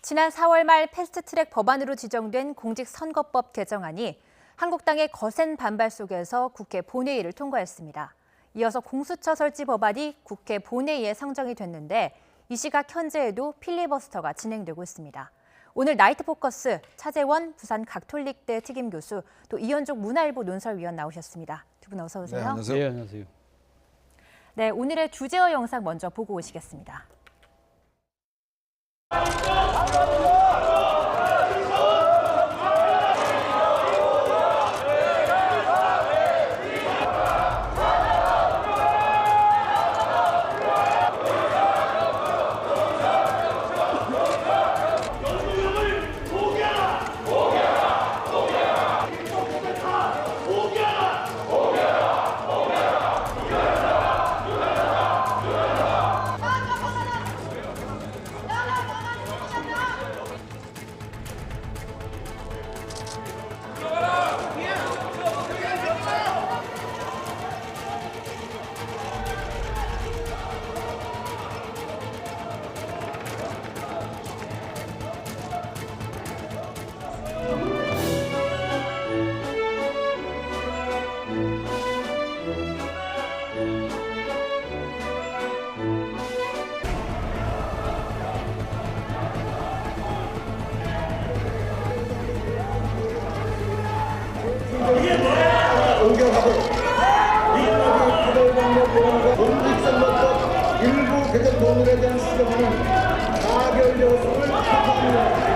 지난 4월 말 패스트트랙 법안으로 지정된 공직선거법 개정안이 한국당의 거센 반발 속에서 국회 본회의를 통과했습니다. 이어서 공수처 설치 법안이 국회 본회의에 상정이 됐는데 이 시각 현재에도 필리버스터가 진행되고 있습니다. 오늘 나이트 포커스 차재원 부산 가톨릭대 특임교수 또 이현종 문화일보 논설위원 나오셨습니다. 두 분 어서 오세요. 네, 안녕하세요. 네, 안녕하세요. 네, 오늘의 주제어 영상 먼저 보고 오시겠습니다. 공직선거법 일부 개정 법률에 대한 시정은 가결 요소를 확보합니다.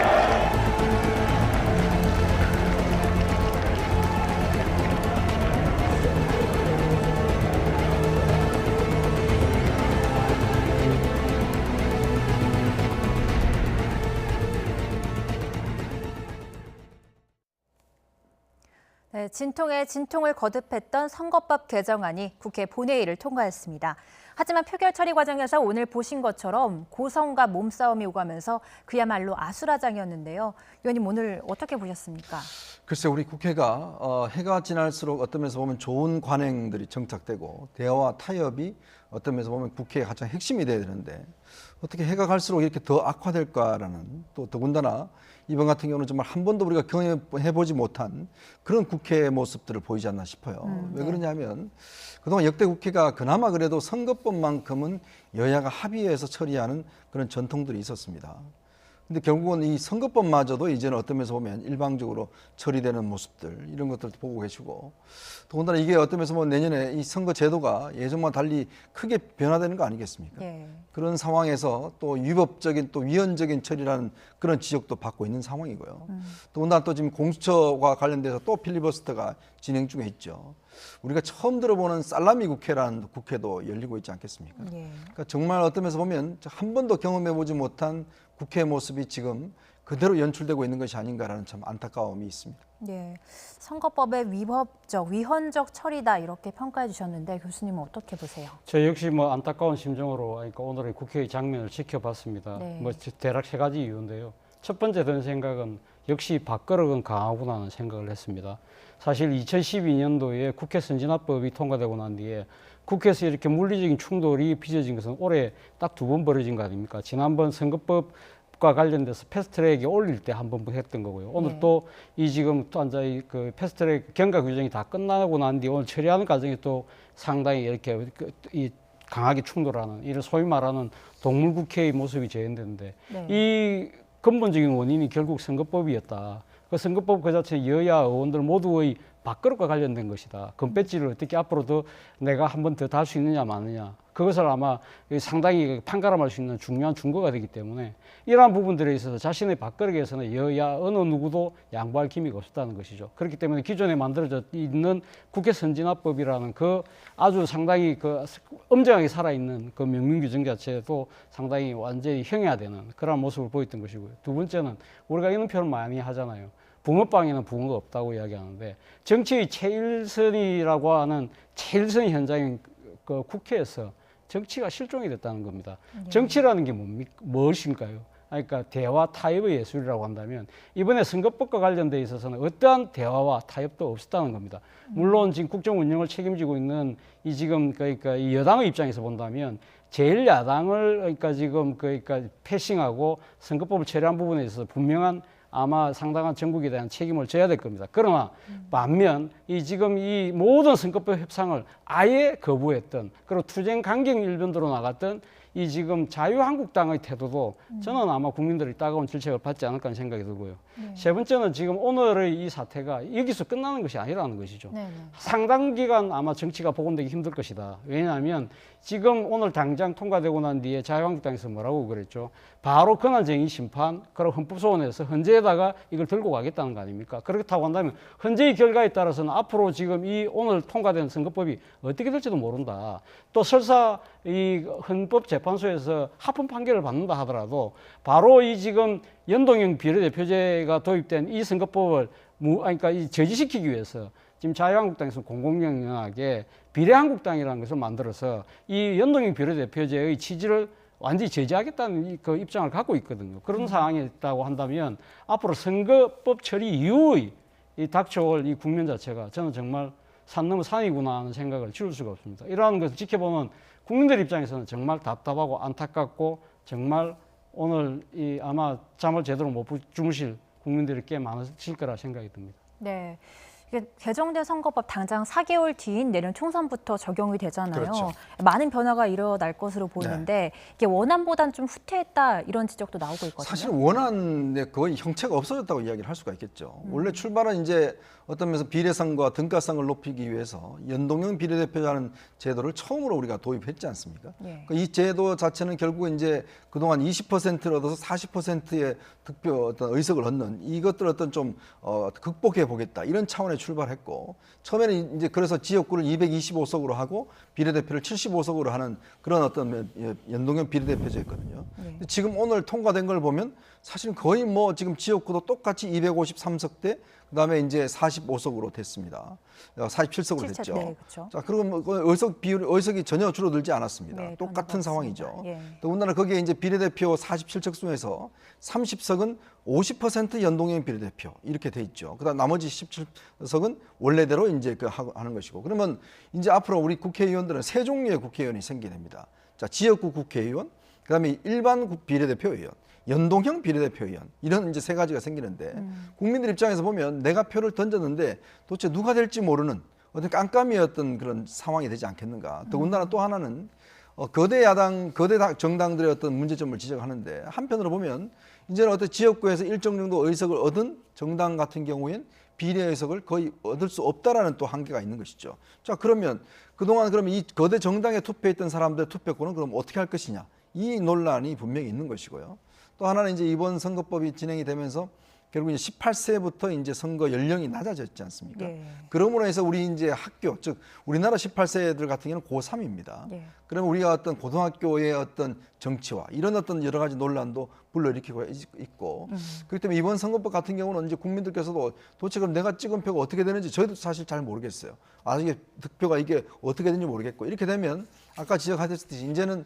네, 진통에 진통을 거듭했던 선거법 개정안이 국회 본회의를 통과했습니다. 하지만 표결 처리 과정에서 오늘 보신 것처럼 고성과 몸싸움이 오가면서 그야말로 아수라장이었는데요. 의원님 오늘 어떻게 보셨습니까? 글쎄 우리 국회가 해가 지날수록 어떤 면에서 보면 좋은 관행들이 정착되고 대화와 타협이 어떤 면에서 보면 국회의 가장 핵심이 돼야 되는데 어떻게 해가 갈수록 이렇게 더 악화될까라는 또 더군다나 이번 같은 경우는 정말 한 번도 우리가 경험해보지 못한 그런 국회의 모습들을 보이지 않나 싶어요. 왜 그러냐면 그동안 역대 국회가 그나마 그래도 선거법만큼은 여야가 합의해서 처리하는 그런 전통들이 있었습니다. 근데 결국은 이 선거법마저도 이제는 어떤 면에서 보면 일방적으로 처리되는 모습들 이런 것들도 보고 계시고 더군다나 이게 어떤 면에서 보면 내년에 이 선거 제도가 예전과 달리 크게 변화되는 거 아니겠습니까? 예. 그런 상황에서 또 위법적인 또 위헌적인 처리라는 그런 지적도 받고 있는 상황이고요. 더군다나 또 지금 공수처와 관련돼서 또 필리버스터가 진행 중에 있죠. 우리가 처음 들어보는 살라미 국회라는 국회도 열리고 있지 않겠습니까? 예. 그러니까 정말 어떤 면에서 보면 한 번도 경험해보지 못한 국회 모습이 지금 그대로 연출되고 있는 것이 아닌가라는 참 안타까움이 있습니다. 예, 선거법의 위법적, 위헌적 처리다 이렇게 평가해 주셨는데 교수님은 어떻게 보세요? 저 역시 안타까운 심정으로 그러니까 오늘의 국회의 장면을 지켜봤습니다. 네. 대략 세 가지 이유인데요. 첫 번째 든 생각은 역시 밥그릇은 강하구나는 생각을 했습니다. 사실 2012년도에 국회 선진화법이 통과되고 난 뒤에 국회에서 이렇게 물리적인 충돌이 빚어진 것은 올해 딱 2번 벌어진 거 아닙니까? 지난번 선거법과 관련돼서 패스트트랙에 올릴 때 한 번 했던 거고요. 오늘 또 이 지금 또 앉아 그 패스트트랙 경과 규정이 다 끝나고 난 뒤 오늘 처리하는 과정이 또 상당히 이렇게 이 강하게 충돌하는 이런 소위 말하는 동물국회의 모습이 재현되는데 네. 이 근본적인 원인이 결국 선거법이었다. 그 선거법 그 자체 여야 의원들 모두의 밥그릇과 관련된 것이다. 금배지를 어떻게 앞으로 더 내가 한 번 더 달 수 있느냐 마느냐. 그것을 아마 상당히 판가름할 수 있는 중요한 증거가 되기 때문에 이러한 부분들에 있어서 자신의 밥그릇에서는 여야 어느 누구도 양보할 기미가 없었다는 것이죠. 그렇기 때문에 기존에 만들어져 있는 국회 선진화법이라는 그 아주 상당히 그 엄정하게 살아있는 그 명문 규정 자체도 상당히 완전히 형해화되는 그런 모습을 보였던 것이고요. 두 번째는 우리가 이런 표현을 많이 하잖아요. 붕어빵에는 붕어가 없다고 이야기하는데 정치의 최일선이라고 하는 최일선 현장인 그 국회에서 정치가 실종이 됐다는 겁니다. 정치라는 게 무엇인가요? 그러니까 대화 타협의 예술이라고 한다면 이번에 선거법과 관련돼 있어서는 어떠한 대화와 타협도 없었다는 겁니다. 물론 지금 국정 운영을 책임지고 있는 이 지금 그러니까 이 여당의 입장에서 본다면 제1야당을 그러니까 지금 그러니까 패싱하고 선거법을 처리한 부분에 있어서 분명한 아마 상당한 전국에 대한 책임을 져야 될 겁니다. 그러나 반면 이 지금 이 모든 선거법 협상을 아예 거부했던 그리고 투쟁 강경 일변도로 나갔던 이 지금 자유한국당의 태도도 저는 아마 국민들이 따가운 질책을 받지 않을까 하는 생각이 들고요. 세 번째는 지금 오늘의 이 사태가 여기서 끝나는 것이 아니라는 것이죠. 네네. 상당 기간 아마 정치가 복원되기 힘들 것이다. 왜냐하면 지금 오늘 당장 통과되고 난 뒤에 자유한국당에서 뭐라고 그랬죠? 바로 권한쟁의 심판, 그리고 헌법소원에서 헌재에다가 이걸 들고 가겠다는 거 아닙니까? 그렇다고 한다면 헌재의 결과에 따라서는 앞으로 지금 이 오늘 통과된 선거법이 어떻게 될지도 모른다. 또 설사 이 헌법재판소에서 합헌 판결을 받는다 하더라도 바로 이 지금 연동형 비례대표제가 도입된 이 선거법을 그러니까 이 저지시키기 위해서 지금 자유한국당에서 공공연하게 비례한국당이라는 것을 만들어서 이 연동형 비례대표제의 취지를 완전히 제재하겠다는 그 입장을 갖고 있거든요. 그런 상황이 있다고 한다면 앞으로 선거법 처리 이후의 이 닥쳐올 이 국면 자체가 저는 정말 산 넘어 산이구나 하는 생각을 지울 수가 없습니다. 이러한 것을 지켜보는 국민들 입장에서는 정말 답답하고 안타깝고 정말 오늘 이 아마 잠을 제대로 못 주무실 국민들이 꽤 많으실 거라 생각이 듭니다. 네. 이게 개정된 선거법 당장 4개월 뒤인 내년 총선부터 적용이 되잖아요. 그렇죠. 많은 변화가 일어날 것으로 보이는데 이게 원안보단 좀 후퇴했다 이런 지적도 나오고 있거든요. 사실 원안의 거의 형체가 없어졌다고 이야기를 할 수가 있겠죠. 원래 출발은 이제 어떤 면에서 비례성과 등가성을 높이기 위해서 연동형 비례대표라는 제도를 처음으로 우리가 도입했지 않습니까? 예. 이 제도 자체는 결국 이제 그동안 20%를 얻어서 40%의 득표 어떤 의석을 얻는 이것들을 어떤 좀 극복해 보겠다 이런 차원에 출발했고 처음에는 이제 그래서 지역구를 225석으로 하고 비례대표를 75석으로 하는 그런 어떤 연동형 비례대표제였거든요. 네. 지금 오늘 통과된 걸 보면 사실 거의 뭐 지금 지역구도 똑같이 253석대 그다음에 이제 45석으로 됐습니다. 47석으로 됐죠. 네, 그렇죠. 자, 그리고 뭐 의석 비율 의석이 전혀 줄어들지 않았습니다. 네, 똑같은 상황이죠. 예. 더군다나 거기에 이제 비례대표 47석 중에서 30석은 50% 연동형 비례대표 이렇게 돼 있죠. 그다음 나머지 17석은 원래대로 이제 그 하는 것이고. 그러면 이제 앞으로 우리 국회의원들은 세 종류의 국회의원이 생기게 됩니다. 자, 지역구 국회의원, 그다음에 일반 비례대표 의원, 연동형 비례대표 의원 이런 이제 세 가지가 생기는데 국민들 입장에서 보면 내가 표를 던졌는데 도대체 누가 될지 모르는 어떤 깜깜이었던 그런 상황이 되지 않겠는가. 더군다나 또 하나는 거대 정당들의 어떤 문제점을 지적하는데 한편으로 보면 이제는 어떤 지역구에서 일정 정도 의석을 얻은 정당 같은 경우엔 비례 의석을 거의 얻을 수 없다라는 또 한계가 있는 것이죠. 자, 그러면 그동안 그러면 이 거대 정당에 투표했던 사람들의 투표권은 그럼 어떻게 할 것이냐. 이 논란이 분명히 있는 것이고요. 또 하나는 이제 이번 선거법이 진행이 되면서 결국 이제 18세부터 이제 선거 연령이 낮아졌지 않습니까? 예. 그러므로 해서 우리 이제 학교, 즉 우리나라 18세들 같은 경우는 고3입니다. 예. 그러면 우리가 어떤 고등학교의 어떤 정치와 이런 어떤 여러 가지 논란도 불러일으키고 있고 그렇기 때문에 이번 선거법 같은 경우는 이제 국민들께서도 도대체 그럼 내가 찍은 표가 어떻게 되는지 저희도 사실 잘 모르겠어요. 이게 득표가 이게 어떻게 되는지 모르겠고 이렇게 되면 아까 지적하셨듯이 이제는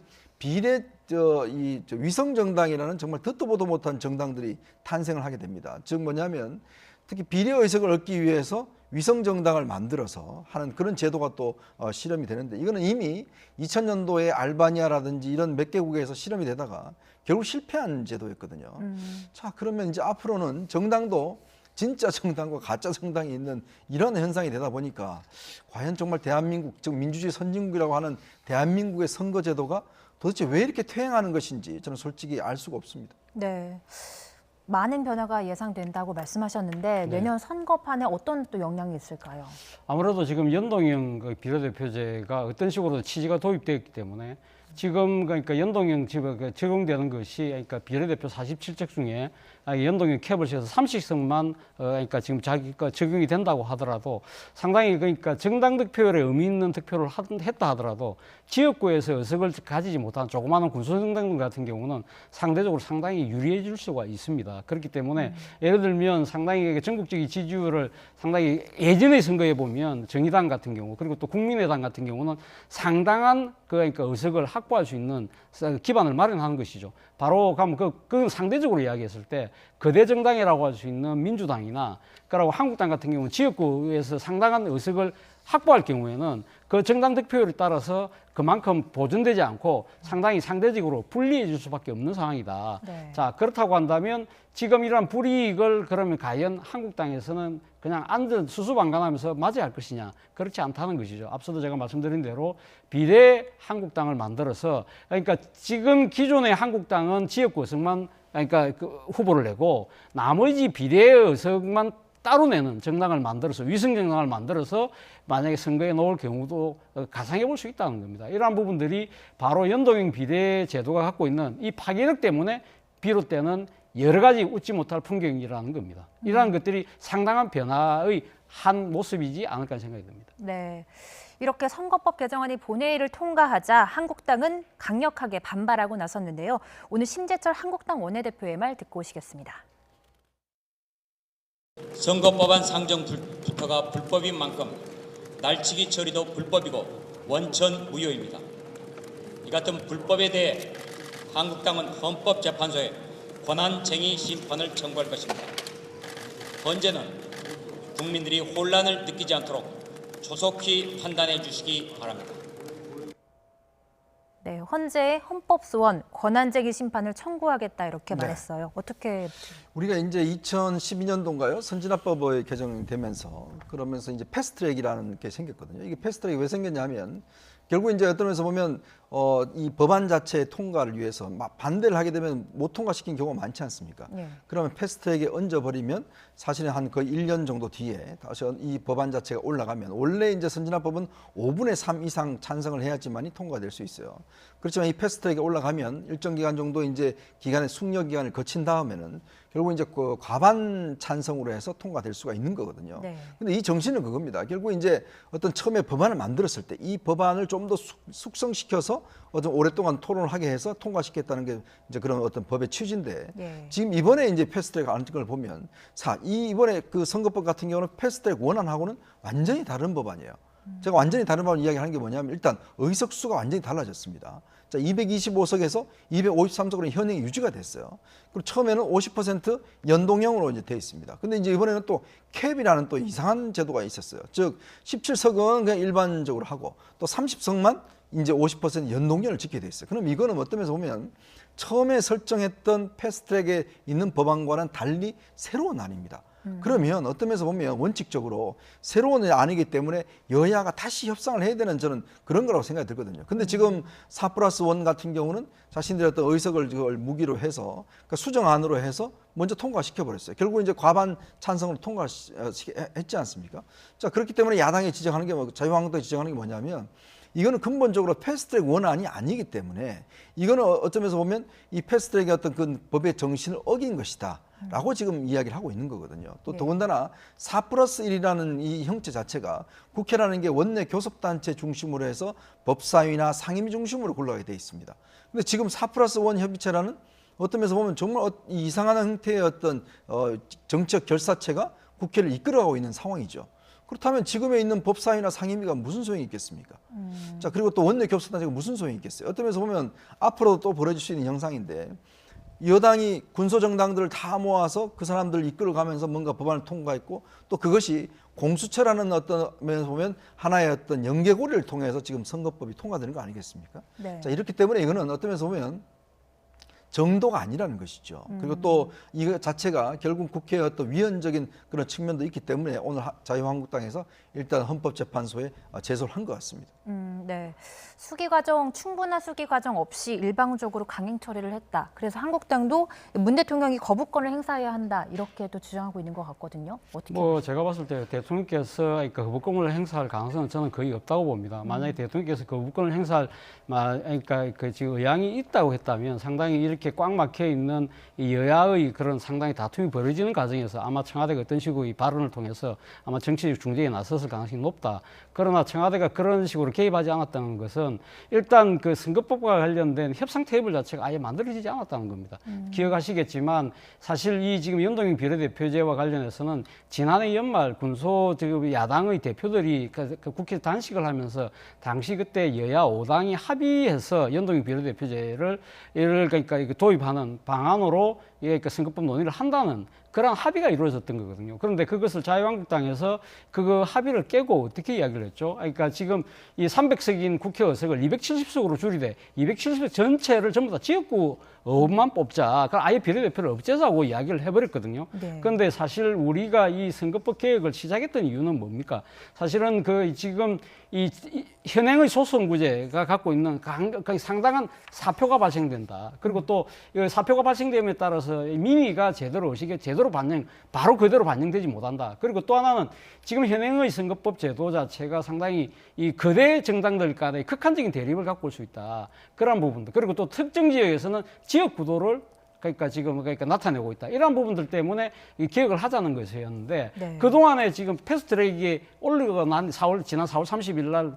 위성 정당이라는 정말 듣도 보도 못한 정당들이 탄생을 하게 됩니다. 즉 뭐냐면 특히 비례 의석을 얻기 위해서 위성 정당을 만들어서 하는 그런 제도가 또 실험이 되는데 이거는 이미 2000년도에 알바니아라든지 이런 몇 개국에서 실험이 되다가 결국 실패한 제도였거든요. 자, 그러면 이제 앞으로는 정당도 진짜 정당과 가짜 정당이 있는 이런 현상이 되다 보니까 과연 정말 대한민국, 즉 민주주의 선진국이라고 하는 대한민국의 선거제도가 도대체 왜 이렇게 퇴행하는 것인지 저는 솔직히 알 수가 없습니다. 네. 많은 변화가 예상된다고 말씀하셨는데 내년 선거판에 어떤 또 영향이 있을까요? 아무래도 지금 연동형 그 비례대표제가 어떤 식으로 취지가 도입되었기 때문에 지금 그러니까 연동형 적용되는 것이 그러니까 비례대표 47석 중에 연동형 캡을 씌워서 30석만 그러니까 지금 자기가 적용이 된다고 하더라도 상당히 그러니까 정당 득표율에 의미 있는 득표를 했다 하더라도 지역구에서 의석을 가지지 못한 조그마한 군소정당 같은 경우는 상대적으로 상당히 유리해질 수가 있습니다. 그렇기 때문에 예를 들면 상당히 전국적인 지지율을 상당히 예전의 선거에 보면 정의당 같은 경우 그리고 또 국민의당 같은 경우는 상당한 그러니까 의석을 확보할 수 있는 기반을 마련하는 것이죠. 바로 가면 그건 상대적으로 이야기했을 때 거대 정당이라고 할 수 있는 민주당이나 그리고 한국당 같은 경우는 지역구에서 상당한 의석을 확보할 경우에는 그 정당 득표율에 따라서 그만큼 보존되지 않고 상당히 상대적으로 불리해질 수밖에 없는 상황이다. 네. 자, 그렇다고 한다면 지금 이러한 불이익을 그러면 과연 한국당에서는 그냥 앉은 수수방관하면서 맞아야 할 것이냐? 그렇지 않다는 것이죠. 앞서도 제가 말씀드린 대로 비례 한국당을 만들어서, 그러니까 지금 기존의 한국당은 지역구 의석만, 그러니까 그 후보를 내고 나머지 비례 의석만 따로 내는 정당을 만들어서, 위성 정당을 만들어서 만약에 선거에 놓을 경우도 가상해 볼 수 있다는 겁니다. 이러한 부분들이 바로 연동형 비례 제도가 갖고 있는 이 파괴력 때문에 비롯되는 여러 가지 웃지 못할 풍경이라는 겁니다. 이러한 것들이 상당한 변화의 한 모습이지 않을까 생각이 듭니다. 네. 이렇게 선거법 개정안이 본회의를 통과하자 한국당은 강력하게 반발하고 나섰는데요. 오늘 심재철 한국당 원내대표의 말 듣고 오시겠습니다. 선거법안 상정부터가 불법인 만큼 날치기 처리도 불법이고 원천 무효입니다. 이 같은 불법에 대해 한국당은 헌법재판소에 권한쟁의 심판을 청구할 것입니다. 헌재는 국민들이 혼란을 느끼지 않도록 조속히 판단해 주시기 바랍니다. 네, 헌재에 헌법소원 권한쟁의 심판을 청구하겠다 이렇게 말했어요. 어떻게? 우리가 이제 2012년도인가요? 선진화법이 개정되면서 그러면서 이제 패스트트랙이라는 게 생겼거든요. 이게 패스트트랙이 왜 생겼냐면 결국 이제 어떤 면에서 보면 이 법안 자체의 통과를 위해서 막 반대를 하게 되면 못 통과시킨 경우가 많지 않습니까? 네. 그러면 패스트트랙에 얹어버리면 사실은 한 거의 1년 정도 뒤에 다시 이 법안 자체가 올라가면 원래 이제 선진화법은 5분의 3 이상 찬성을 해야지만이 통과될 수 있어요. 그렇지만 이 패스트트랙에 올라가면 일정 기간 정도 이제 기간의 숙려 기간을 거친 다음에는 결국 이제 그 과반 찬성으로 해서 통과될 수가 있는 거거든요. 네. 근데 이 정신은 그겁니다. 결국 이제 어떤 처음에 법안을 만들었을 때 이 법안을 좀 더 숙성시켜서 어떤 오랫동안 토론을 하게 해서 통과시켰다는 게 이제 그런 어떤 법의 취지인데 네. 지금 이번에 이제 패스트트랙 안건을 보면 이번에 그 선거법 같은 경우는 패스트트랙 원안하고는 완전히 다른 법안이에요. 제가 완전히 다른 법안 이야기하는 게 뭐냐면 일단 의석 수가 완전히 달라졌습니다. 자, 225석에서 253석으로 현행이 유지가 됐어요. 그리고 처음에는 50% 연동형으로 이제 돼 있습니다. 근데 이제 이번에는 또 캡이라는 또 이상한 제도가 있었어요. 즉 17석은 그냥 일반적으로 하고 또 30석만 이제 50% 연동형을 지키게 돼 있어요. 그럼 이거는 어떤 면에서 보면 처음에 설정했던 패스트트랙에 있는 법안과는 달리 새로운 안입니다. 그러면 어떤 면에서 보면 원칙적으로 새로운 안이기 때문에 여야가 다시 협상을 해야 되는 저는 그런 거라고 생각이 들거든요. 근데 지금 4+1 같은 경우는 자신들의 어떤 의석을 무기로 해서 그러니까 수정안으로 해서 먼저 통과시켜 버렸어요. 결국 이제 과반 찬성으로 통과했지 않습니까? 자, 그렇기 때문에 야당이 지적하는 게 자유한국당이 지적하는 게 뭐냐면 이거는 근본적으로 패스트트랙 원안이 아니기 때문에 이거는 어떤 면에서 보면 이 패스트트랙의 어떤 그 법의 정신을 어긴 것이다. 라고 지금 이야기를 하고 있는 거거든요. 또 더군다나 4+1이라는 이 형태 자체가 국회라는 게 원내 교섭단체 중심으로 해서 법사위나 상임위 중심으로 굴러가게 돼 있습니다. 근데 지금 4+1 협의체라는 어떤 면에서 보면 정말 이상한 형태의 어떤 정치적 결사체가 국회를 이끌어가고 있는 상황이죠. 그렇다면 지금에 있는 법사위나 상임위가 무슨 소용이 있겠습니까? 자, 그리고 또 원내 교섭단체가 무슨 소용이 있겠어요? 어떤 면에서 보면 앞으로도 또 벌어질 수 있는 형상인데 여당이 군소정당들을 다 모아서 그 사람들을 이끌어가면서 뭔가 법안을 통과했고 또 그것이 공수처라는 어떤 면에서 보면 하나의 어떤 연계고리를 통해서 지금 선거법이 통과되는 거 아니겠습니까? 네. 자, 이렇기 때문에 이거는 어떤 면에서 보면 정도가 아니라는 것이죠. 그리고 또 이거 자체가 결국 국회의 어떤 위헌적인 그런 측면도 있기 때문에 오늘 자유한국당에서 일단 헌법재판소에 제소를 한 것 같습니다. 네. 충분한 수기 과정 없이 일방적으로 강행 처리를 했다. 그래서 한국당도 문 대통령이 거부권을 행사해야 한다. 이렇게도 주장하고 있는 것 같거든요. 어떻게? 제가 봤을 때 대통령께서 거부권을 행사할 가능성은 저는 거의 없다고 봅니다. 만약에 대통령께서 거부권을 행사할, 그러니까 지금 의향이 있다고 했다면 상당히 이렇게 꽉 막혀 있는 이 여야의 그런 상당히 다툼이 벌어지는 과정에서 아마 청와대가 어떤 식으로 이 발언을 통해서 아마 정치적 중재에 나섰을 가능성이 높다. 그러나 청와대가 그런 식으로 개입하지 않았다는 것은 일단 그 선거법과 관련된 협상 테이블 자체가 아예 만들어지지 않았다는 겁니다. 기억하시겠지만 사실 이 지금 연동형 비례대표제와 관련해서는 지난해 연말 군소 지금 야당의 대표들이 그 국회 단식을 하면서 당시 그때 여야 5당이 합의해서 연동형 비례대표제를 그러니까 도입하는 방안으로 그러니까 선거법 논의를 한다는 그런 합의가 이루어졌던 거거든요. 그런데 그것을 자유한국당에서 그거 합의를 깨고 어떻게 이야기를 했죠? 그러니까 지금 이 300석인 국회 의석을 270석으로 줄이되 270석 전체를 전부 다 지역구 의원만 뽑자. 그럼 아예 비례대표를 없애자고 이야기를 해버렸거든요. 네. 그런데 사실 우리가 이 선거법 개혁을 시작했던 이유는 뭡니까? 사실은 그 지금 이 현행의 소선구제가 갖고 있는 상당한 사표가 발생된다. 그리고 또 사표가 발생됨에 따라서 민의가 제대로 의식에 제대로 바로 그대로 반영되지 못한다. 그리고 또 하나는 지금 현행의 선거법 제도 자체가 상당히 이 거대 정당들 간의 극한적인 대립을 갖고 올 수 있다. 그런 부분들. 그리고 또 특정 지역에서는 지역 구도를 그러니까 나타내고 있다. 이런 부분들 때문에 이 개혁을 하자는 것이었는데 네. 그동안에 지금 패스트트랙이 지난 4월 30일 날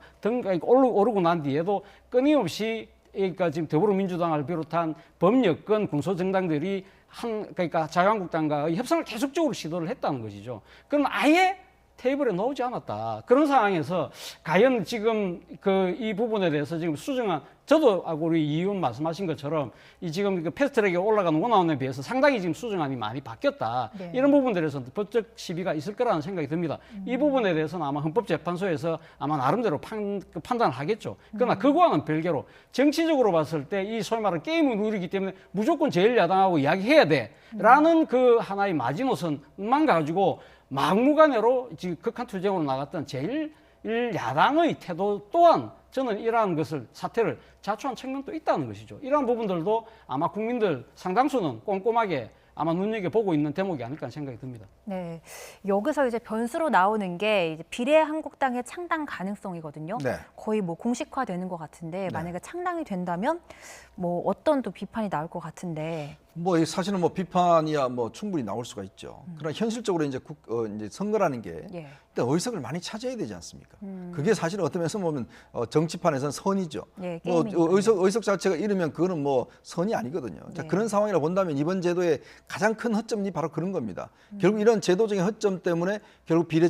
오르고 난 뒤에도 끊임없이 그러니까 지금 더불어민주당을 비롯한 범여권 군소정당들이 그러니까 자유한국당과 협상을 계속적으로 시도를 했다는 것이죠. 그럼 아예 테이블에 놓지 않았다. 그런 상황에서 과연 지금 이 부분에 대해서 지금 수정한 저도 우리 이 의원 말씀하신 것처럼 이 지금 그 패스트트랙에 올라가는 원안에 비해서 상당히 지금 수정안이 많이 바뀌었다. 네. 이런 부분들에서 법적 시비가 있을 거라는 생각이 듭니다. 이 부분에 대해서는 아마 헌법재판소에서 아마 나름대로 판단을 하겠죠. 그러나 그거와는 별개로 정치적으로 봤을 때 이 소위 말하는 게임을 누리기 때문에 무조건 제1야당하고 이야기해야 돼라는 그 하나의 마지노선만 가지고 막무가내로 지금 극한 투쟁으로 나갔던 제1야당의 태도 또한 저는 이러한 사태를 자초한 측면도 있다는 것이죠. 이러한 부분들도 아마 국민들 상당수는 꼼꼼하게 아마 눈여겨보고 있는 대목이 아닐까 하는 생각이 듭니다. 네, 여기서 이제 변수로 나오는 게 이제 비례한국당의 창당 가능성이거든요. 네. 거의 뭐 공식화되는 것 같은데 만약에 창당이 된다면 뭐 어떤 또 비판이 나올 것 같은데. 뭐 사실은 뭐 비판이야 뭐 충분히 나올 수가 있죠. 그러나 현실적으로 이제 이제 선거라는 게 예. 일단 의석을 많이 차지해야 되지 않습니까? 그게 사실은 어떤 면에서 보면 정치판에서는 선이죠. 예, 뭐 게임이니까요. 의석 자체가 이르면 그거는 뭐 선이 아니거든요. 자, 네. 그런 상황이라 본다면 이번 제도의 가장 큰 허점이 바로 그런 겁니다. 결국 이런 제도적인 허점 때문에 결국 비례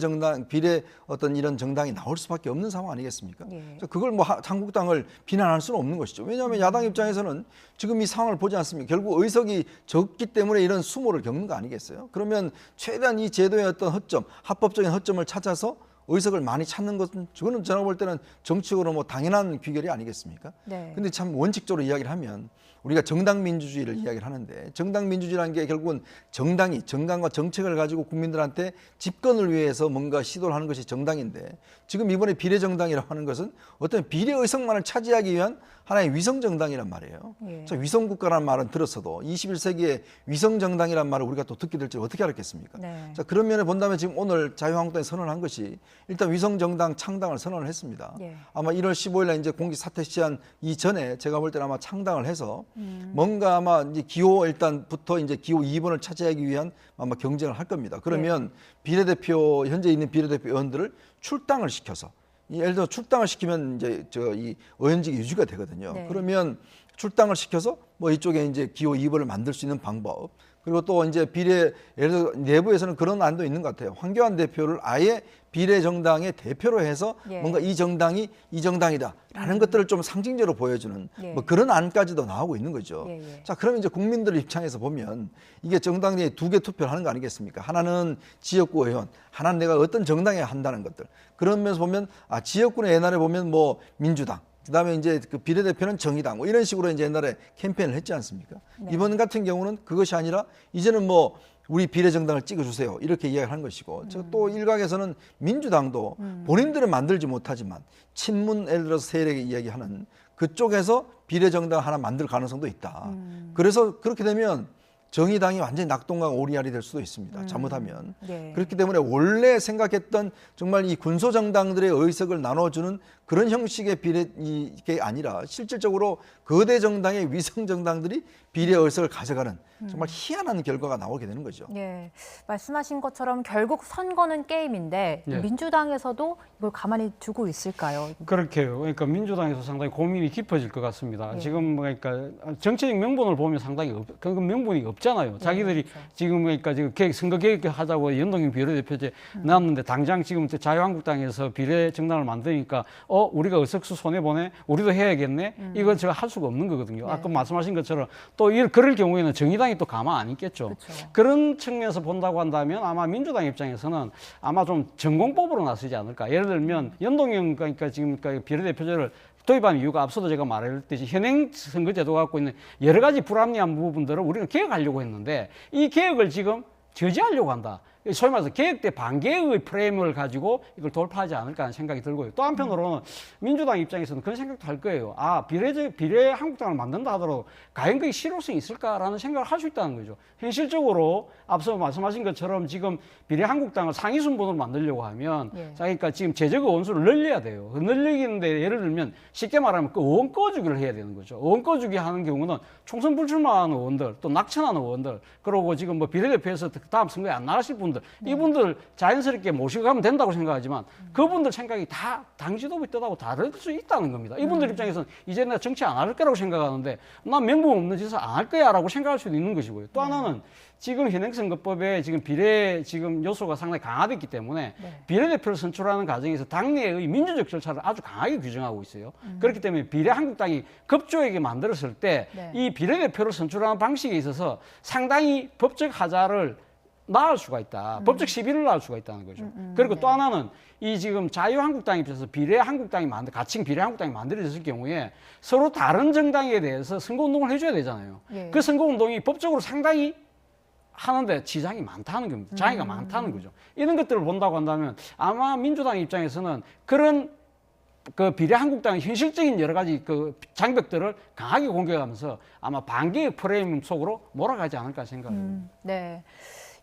어떤 이런 정당이 나올 수밖에 없는 상황 아니겠습니까? 예. 자, 그걸 뭐 한국당을 비난할 수는 없는 것이죠. 왜냐하면 야당 입장에서는 지금 이 상황을 보지 않습니까? 결국 의석이 적기 때문에 이런 수모를 겪는 거 아니겠어요? 그러면 최대한 이 제도의 어떤 허점, 합법적인 허점을 찾아서 의석을 많이 찾는 것은 저는 제가 볼 때는 정치적으로 뭐 당연한 귀결이 아니겠습니까? 네. 근데 참 원칙적으로 이야기를 하면 우리가 정당 민주주의를 이야기를 하는데 정당 민주주의라는 게 결국은 정당과 정책을 가지고 국민들한테 집권을 위해서 뭔가 시도를 하는 것이 정당인데 지금 이번에 비례정당이라고 하는 것은 어떤 비례의석만을 차지하기 위한 하나의 위성정당이란 말이에요. 예. 자, 위성국가라는 말은 들었어도 21세기에 위성정당이란 말을 우리가 또 듣게 될지 어떻게 알았겠습니까? 네. 자, 그런 면에 본다면 지금 오늘 자유한국당이 선언한 것이 일단 위성정당 창당을 선언을 했습니다. 예. 아마 아마 1월 15일에 이제 공식 사퇴 시한 이전에 제가 볼 때는 아마 창당을 해서 뭔가 아마 이제 기호 일단부터 이제 기호 2번을 차지하기 위한 아마 경쟁을 할 겁니다. 그러면 비례대표 현재 있는 비례대표 의원들을 출당을 시켜서 예를 들어 출당을 시키면 이제 이 의원직이 유지가 되거든요. 네. 그러면 출당을 시켜서 뭐 이쪽에 이제 기호 2번을 만들 수 있는 방법. 그리고 또 이제 예를 들어 내부에서는 그런 안도 있는 것 같아요. 황교안 대표를 아예 비례정당의 대표로 해서 예. 뭔가 이 정당이 이 정당이다라는 것들을 좀 상징적으로 보여주는 예. 뭐 그런 안까지도 나오고 있는 거죠. 예, 예. 자, 그러면 이제 국민들 입장에서 보면 이게 정당이 두 개 투표를 하는 거 아니겠습니까? 하나는 지역구 의원, 하나는 내가 어떤 정당에 한다는 것들. 그런 면에서 보면 지역구는 옛날에 보면 뭐 민주당, 그다음에 이제 그 비례대표는 정의당 뭐 이런 식으로 이제 옛날에 캠페인을 했지 않습니까? 네. 이번 같은 경우는 그것이 아니라 이제는 뭐 우리 비례정당을 찍어주세요 이렇게 이야기를 한 것이고 또 일각에서는 민주당도 본인들은 만들지 못하지만 친문 예를 들어서 세력이 이야기하는 그쪽에서 비례정당 하나 만들 가능성도 있다. 그래서 그렇게 되면 정의당이 완전히 낙동강 오리알이 될 수도 있습니다. 잘못하면. 네. 그렇기 때문에 원래 생각했던 정말 이 군소정당들의 의석을 나눠주는 그런 형식의 비례가 아니라 실질적으로 거대 정당의 위성 정당들이 비례 의석을 가져가는 정말 희한한 결과가 나오게 되는 거죠. 예, 말씀하신 것처럼 결국 선거는 게임인데 예. 민주당에서도 이걸 가만히 두고 있을까요? 그렇게요. 그러니까 민주당에서 상당히 고민이 깊어질 것 같습니다. 예. 지금 그러니까 정치적 명분을 보면 상당히 그 명분이 없잖아요. 자기들이 지금 그러니까 지금 선거 계획 하자고 연동형 비례대표제 나왔는데 당장 지금 자유한국당에서 비례 정당을 만드니까 우리가 어석수 손해 보네, 우리도 해야겠네. 이거 제가 할 수가 없는 거거든요. 아까 말씀하신 것처럼 또 그럴 경우에는 정의당이 또 가만 안 있겠죠. 그렇죠. 그런 측면에서 본다고 한다면 아마 민주당 입장에서는 아마 좀 전공법으로 나서지 않을까. 예를 들면 연동형 그러니까 지금 비례대표제를 도입한 이유가 앞서도 제가 말했듯이 현행 선거제도가 갖고 있는 여러 가지 불합리한 부분들을 우리는 개혁하려고 했는데 이 개혁을 지금 저지하려고 한다. 소위 말해서 개혁 때 반개의 프레임을 가지고 이걸 돌파하지 않을까 하는 생각이 들고요. 또 한편으로는 민주당 입장에서는 그런 생각도 할 거예요. 비례 한국당을 만든다 하더라도 과연 그게 실효성이 있을까라는 생각을 할 수 있다는 거죠. 현실적으로 앞서 말씀하신 것처럼 지금 비례 한국당을 상위 순번으로 만들려고 하면 그러니까 지금 재적 의원수를 늘려야 돼요. 늘리는데 예를 들면 쉽게 말하면 그 의원 꺼주기를 해야 되는 거죠. 의원 꺼주기 하는 경우는 총선 불출마하는 의원들, 또 낙천하는 의원들, 그리고 지금 뭐 비례대표에서 다음 선거에 안 나가실 분들, 이분들 자연스럽게 모시고 가면 된다고 생각하지만 그분들 생각이 다 당 지도부에 뜻하고 다를 수 있다는 겁니다. 이분들 입장에서는 이제 내가 정치 안 할 거라고 생각하는데 난 명분 없는 짓을 안 할 거야라고 생각할 수도 있는 것이고요. 또 하나는 지금 현행 선거법에 지금 비례 지금 요소가 상당히 강화됐기 때문에 비례대표를 선출하는 과정에서 당내의 민주적 절차를 아주 강하게 규정하고 있어요. 그렇기 때문에 비례 한국당이 급조하게 만들었을 때 이 비례대표를 선출하는 방식에 있어서 상당히 법적 하자를 낳을 수가 있다. 법적 시비를 낳을 수가 있다는 거죠. 그리고 또 하나는 이 지금 자유한국당 입장에서 가칭 비례한국당이 만들어졌을 경우에 서로 다른 정당에 대해서 선거운동을 해줘야 되잖아요. 그 선거운동이 법적으로 상당히 하는데 지장이 많다는 겁니다. 장애가 많다는 거죠. 이런 것들을 본다고 한다면 아마 민주당 입장에서는 그런 그 비례 한국당의 현실적인 여러 가지 그 장벽들을 강하게 공격하면서 아마 반개의 프레임 속으로 몰아가지 않을까 생각합니다. 네.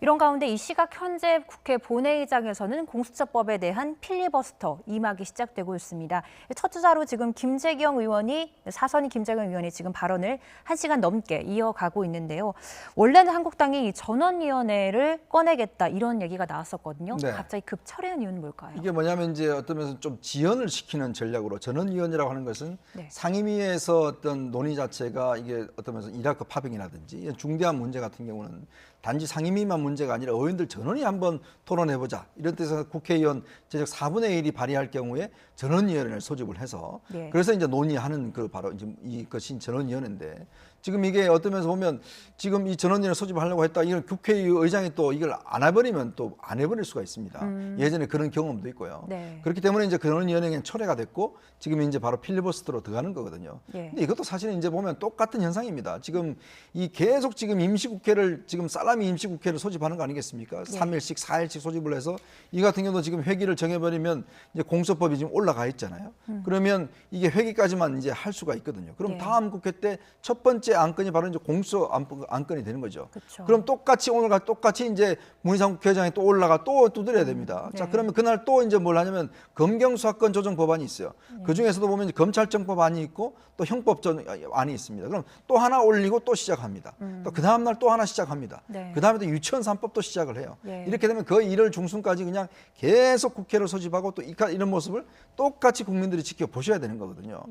이런 가운데 이 시각 현재 국회 본회의장에서는 공수처법에 대한 필리버스터 임하기 시작되고 있습니다. 첫 주자로 지금 사선이 김재경 의원이 지금 발언을 1시간 넘게 이어가고 있는데요. 원래는 한국당이 전원위원회를 꺼내겠다 이런 얘기가 나왔었거든요. 네. 갑자기 급철회한 이유는 뭘까요? 이게 뭐냐면 이제 어떤 면에서 좀 지연을 시키는 전략으로 전원위원회라고 하는 것은 상임위에서 어떤 논의 자체가 이게 어떤 면에서 일학급 파병이라든지 중대한 문제 같은 경우는 단지 상임위만 문제가 아니라 의원들 전원이 한번 토론해보자 이런 뜻에서 국회의원 제적 4분의 1이 발의할 경우에 전원위원회를 소집을 해서 그래서 이제 논의하는 그 바로 이제 이것이 전원위원회인데 지금 이게 어떤 면에서 보면 지금 이 전원위원회 소집하려고 했다 이런 국회의장이 또 이걸 안 해버리면 또 안 해버릴 수가 있습니다. 예전에 그런 경험도 있고요. 그렇기 때문에 이제 전원위원회가 그냥 철회가 됐고 지금 이제 바로 필리버스터로 들어가는 거거든요. 근데 이것도 사실은 이제 보면 똑같은 현상입니다. 지금 이 계속 지금 임시국회를 지금 살라미 임시국회를 소집하는 거 아니겠습니까? 3일씩 4일씩 소집을 해서 이 같은 경우도 지금 회기를 정해버리면 이제 공수처법이 지금 올라가 있잖아요. 그러면 이게 회기까지만 이제 할 수가 있거든요. 그럼 다음 국회 때 첫 번째 안건이 바로 이제 공수처 안건이 되는 거죠. 그럼 똑같이 오늘 똑같이 이제 문희상 국회의장이 또 올라가 또 두드려야 됩니다. 자, 그러면 그날 또 이제 뭘 하냐면 검경수사권 조정 법안이 있어요. 그 중에서도 보면 검찰청 법안이 있고 또 형법안이 있습니다. 그럼 또 하나 올리고 또 시작합니다. 또 그 다음 날 또 하나 시작합니다. 그 다음에 또 유치원 3법도 시작을 해요. 이렇게 되면 거의 1월 중순까지 그냥 계속 국회를 소집하고 또 이런 모습을 똑같이 국민들이 지켜보셔야 되는 거거든요.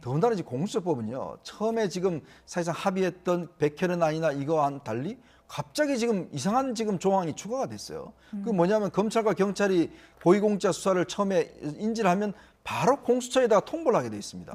더군다나 이제 공수처법은요. 처음에 지금 사실상 합의했던 백혈은 아니나 이거와는 달리 갑자기 지금 이상한 지금 조항이 추가가 됐어요. 그 뭐냐면 검찰과 경찰이 고위공직자 수사를 처음에 인지를 하면 바로 공수처에다가 통보를 하게 돼 있습니다.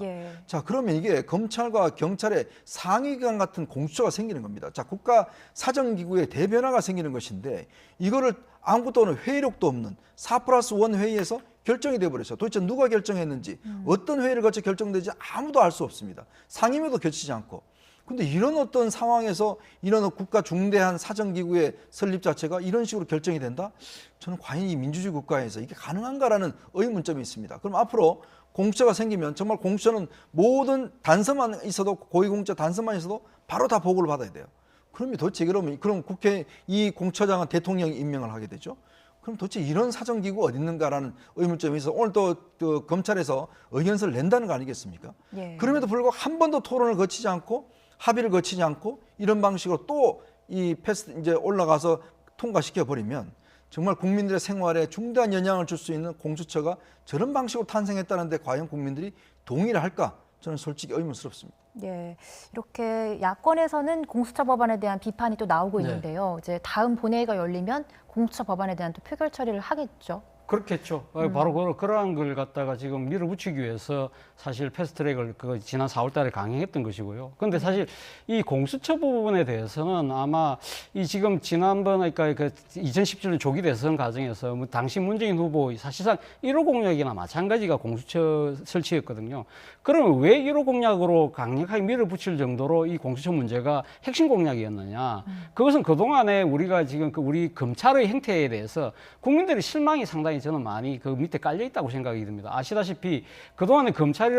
자, 그러면 이게 검찰과 경찰의 상위기관 같은 공수처가 생기는 겁니다. 자, 국가사정기구의 대변화가 생기는 것인데 이거를 아무것도 없는 회의록도 없는 4+1 회의에서 결정이 돼버렸어요. 도대체 누가 결정했는지 어떤 회의를 거쳐 결정되지 아무도 알 수 없습니다. 상임위도 거치지 않고. 근데 이런 어떤 상황에서 이런 국가 중대한 사정기구의 설립 자체가 이런 식으로 결정이 된다? 저는 과연 이 민주주의 국가에서 이게 가능한가라는 의문점이 있습니다. 그럼 앞으로 공수처가 생기면 정말 공수처는 모든 단서만 있어도 고위공직자 단서만 있어도 바로 다 보고를 받아야 돼요. 그럼 도대체 그럼 국회 이 공처장은 대통령이 임명을 하게 되죠. 그럼 도대체 이런 사정기구가 어디 있는가라는 의문점이 있어서 오늘 또 검찰에서 의견서를 낸다는 거 아니겠습니까? 그럼에도 불구하고 한 번도 토론을 거치지 않고 합의를 거치지 않고 이런 방식으로 또 이 패스 이제 올라가서 통과시켜 버리면 정말 국민들의 생활에 중대한 영향을 줄 수 있는 공수처가 저런 방식으로 탄생했다는데 과연 국민들이 동의를 할까? 저는 솔직히 의문스럽습니다. 예, 이렇게 야권에서는 공수처 법안에 대한 비판이 또 나오고 네. 있는데요. 이제 다음 본회의가 열리면 공수처 법안에 대한 또 표결 처리를 하겠죠. 그렇겠죠. 바로 그러한 걸 갖다가 지금 밀어붙이기 위해서 사실 패스트트랙을 지난 4월 달에 강행했던 것이고요. 그런데 사실 이 공수처 부분에 대해서는 아마 이 지금 지난번 그러니까 2017년 조기 대선 과정에서 뭐 당시 문재인 후보 사실상 1호 공약이나 마찬가지가 공수처 설치였거든요. 그러면 왜 1호 공약으로 강력하게 밀어붙일 정도로 이 공수처 문제가 핵심 공약이었느냐? 그것은 그동안에 우리가 지금 우리 검찰의 행태에 대해서 국민들의 실망이 상당히 저는 많이 그 밑에 깔려 있다고 생각이 듭니다. 아시다시피 그동안에 검찰이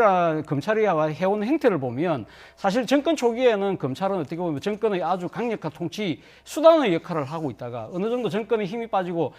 해온 행태를 보면 사실 정권 초기에는 검찰은 어떻게 보면 정권의 아주 강력한 통치 수단의 역할을 하고 있다가 어느 정도 정권의 힘이 빠지고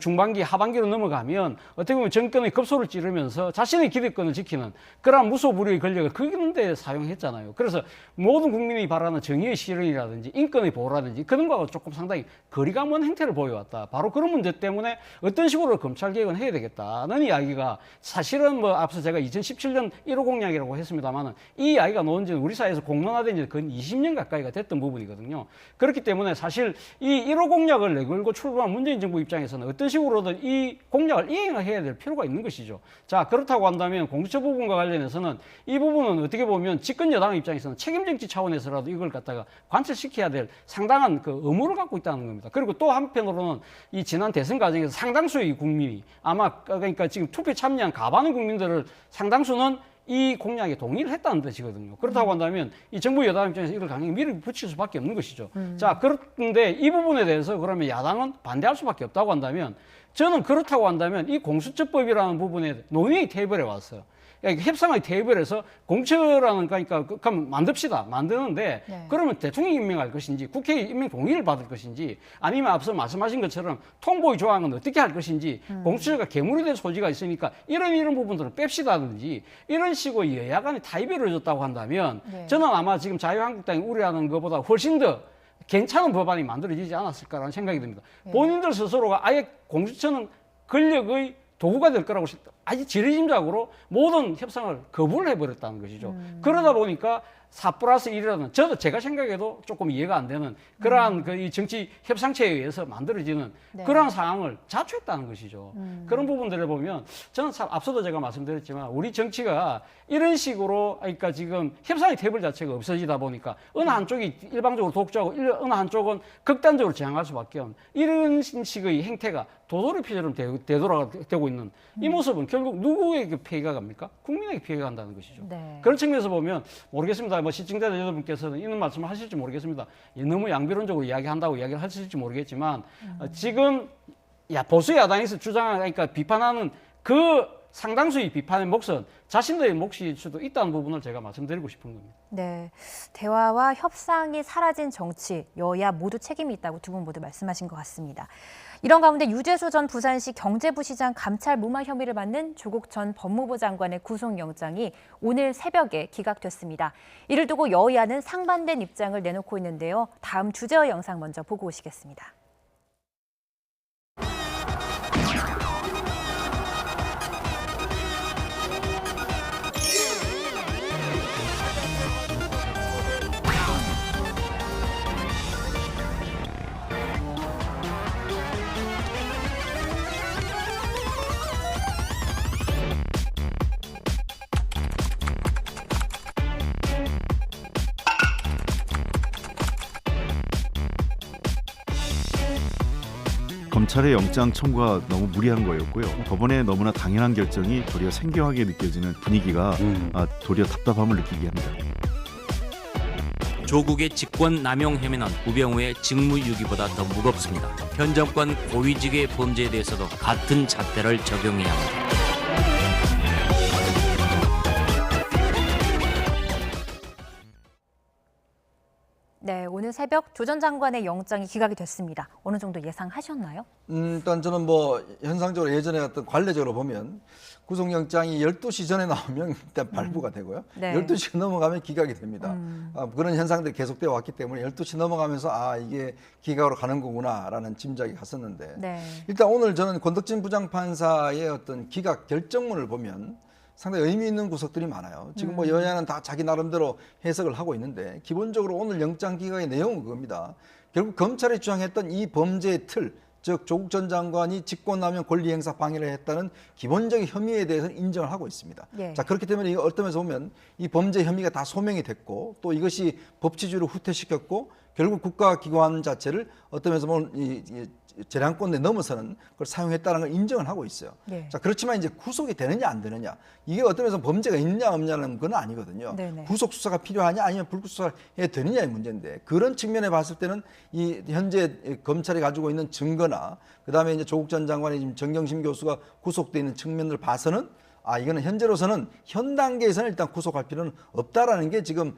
중반기 하반기로 넘어가면 어떻게 보면 정권의 급소를 찌르면서 자신의 기득권을 지키는 그러한 무소불위의 권력을 그런 데 사용했잖아요. 그래서 모든 국민이 바라는 정의의 실현이라든지 인권의 보호라든지 그런 거하고 조금 상당히 거리가 먼 행태를 보여왔다. 바로 그런 문제 때문에 어떤 식으로 검찰 개혁은 해야 되겠다는 이야기가 사실은 뭐 앞서 제가 2017년 1호 공약이라고 했습니다만은 이 이야기가 나온 지는 우리 사회에서 공론화된 지 근 20년 가까이가 됐던 부분이거든요. 그렇기 때문에 사실 이 1호 공약을 내걸고 출범한 문재인 정부 입장에서는 어떤 식으로든 이 공약을 이행을 해야 될 필요가 있는 것이죠. 자, 그렇다고 한다면 공수처 부분과 관련해서는 이 부분은 어떻게 보면 집권 여당 입장에서는 책임 정치 차원에서라도 이걸 갖다가 관철시켜야 될 상당한 그 의무를 갖고 있다는 겁니다. 그리고 또 한편으로는 이 지난 대선 과정에서 상당수의 국민이 아마 그러니까 지금 투표 참여한 가반의 국민들을 상당수는 이 공약에 동의를 했다는 뜻이거든요. 그렇다고 한다면 이 정부 여당 입장에서 이걸 강하게 밀어붙일 수밖에 없는 것이죠. 자, 그런데 이 부분에 대해서 그러면 야당은 반대할 수밖에 없다고 한다면 저는 그렇다고 한다면 이 공수처법이라는 부분에 논의의 테이블에 왔어요. 협상의 테이블에서 공처라는 그러니까 그럼 만듭시다. 만드는데 네. 그러면 대통령이 임명할 것인지 국회의 임명 동의를 받을 것인지 아니면 앞서 말씀하신 것처럼 통보의 조항은 어떻게 할 것인지 공수처가 괴물이 될 소지가 있으니까 이런 부분들을 뺍시다든지 이런 식으로 여야 간에 타협이 이루어졌다고 한다면 네. 저는 아마 지금 자유한국당이 우려하는 것보다 훨씬 더 괜찮은 법안이 만들어지지 않았을까라는 생각이 듭니다. 네. 본인들 스스로가 아예 공수처는 권력의 도구가 될 거라고 아주 지리짐작으로 모든 협상을 거부를 해버렸다는 것이죠. 그러다 보니까 4+1이라는 저도 제가 생각해도 조금 이해가 안 되는 그러한 그 이 정치 협상체에 의해서 만들어지는 네. 그러한 상황을 자초했다는 것이죠. 그런 부분들을 보면 저는 참 앞서도 제가 말씀드렸지만 우리 정치가 이런 식으로 그러니까 지금 협상의 테이블 자체가 없어지다 보니까 어느 한쪽이 일방적으로 독주하고 어느 한쪽은 극단적으로 저항할 수밖에 없는 이런 식의 행태가 도돌이 피처럼 되돌아가고 있는 이 모습은 결국 누구에게 피해가 갑니까? 국민에게 피해가 간다는 것이죠. 네. 그런 측면에서 보면 모르겠습니다. 뭐 시청자 여러분께서는 이런 말씀을 하실지 모르겠습니다. 너무 양비론적으로 이야기한다고 이야기를 하실지 모르겠지만 지금 보수 야당에서 주장하니까 비판하는 그 상당수의 비판의 몫은 자신들의 몫일 수도 있다는 부분을 제가 말씀드리고 싶은 겁니다. 네, 대화와 협상이 사라진 정치, 여야 모두 책임이 있다고 두 분 모두 말씀하신 것 같습니다. 이런 가운데 유재수 전 부산시 경제부시장 감찰 무마 혐의를 받는 조국 전 법무부 장관의 구속영장이 오늘 새벽에 기각됐습니다. 이를 두고 여야는 상반된 입장을 내놓고 있는데요. 다음 주제와 영상 먼저 보고 오시겠습니다. 검찰의 영장 청구가 너무 무리한 거였고요. 법원의 너무나 당연한 결정이 도리어 생경하게 느껴지는 분위기가 도리어 답답함을 느끼게 합니다. 조국의 직권 남용 혐의는 우병우의 직무유기보다 더 무겁습니다. 현 정권 고위직의 범죄에 대해서도 같은 잣대를 적용해야 합니다. 네, 오늘 새벽 조 전 장관의 영장이 기각이 됐습니다. 어느 정도 예상하셨나요? 일단 저는 뭐 현상적으로 예전에 어떤 관례적으로 보면 구속영장이 12시 전에 나오면 일단 발부가 되고요. 네. 12시가 넘어가면 기각이 됩니다. 그런 현상들이 계속되어 왔기 때문에 12시 넘어가면서 이게 기각으로 가는 거구나라는 짐작이 갔었는데 네. 일단 오늘 저는 권덕진 부장판사의 어떤 기각 결정문을 보면 상당히 의미 있는 구석들이 많아요. 지금 뭐 여야는 다 자기 나름대로 해석을 하고 있는데 기본적으로 오늘 영장 기각의 내용은 그겁니다. 결국 검찰이 주장했던 이 범죄의 틀, 즉 조국 전 장관이 직권남용 권리행사 방해를 했다는 기본적인 혐의에 대해서는 인정을 하고 있습니다. 예. 자, 그렇기 때문에 이거 어떤 면에서 보면 이 범죄 혐의가 다 소명이 됐고 또 이것이 법치주의를 후퇴시켰고 결국 국가기관 자체를 어떤 면에서 보면 이 재량권에 넘어서는 그걸 사용했다는 걸 인정을 하고 있어요. 네. 자, 그렇지만 이제 구속이 되느냐 안 되느냐 이게 어떤 면에서 범죄가 있느냐 없느냐는 건 아니거든요. 네네. 구속 구속 수사가 필요하냐 아니면 불구속 수사를 해야 되느냐의 문제인데 그런 측면에 봤을 때는 이 현재 검찰이 가지고 있는 증거나 그다음에 이제 조국 전 장관이 지금 정경심 교수가 구속돼 있는 측면을 봐서는 이거는 현재로서는 현 단계에서는 일단 구속할 필요는 없다라는 게 지금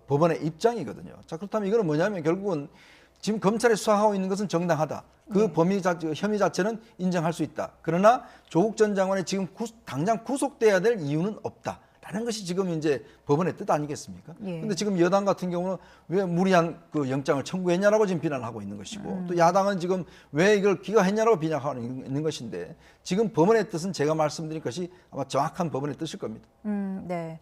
법원의 입장이거든요. 자, 그렇다면 이거는 뭐냐면 결국은 지금 검찰이 수사하고 있는 것은 정당하다. 그 혐의 자체는 인정할 수 있다. 그러나 조국 전 장관이 지금 당장 구속돼야 될 이유는 없다라는 것이 지금 이제 법원의 뜻 아니겠습니까? 그런데 지금 여당 같은 경우는 왜 무리한 그 영장을 청구했냐라고 지금 비난을 하고 있는 것이고 또 야당은 지금 왜 이걸 기각했냐라고 비난하고 있는 것인데 지금 법원의 뜻은 제가 말씀드린 것이 아마 정확한 법원의 뜻일 겁니다. 네.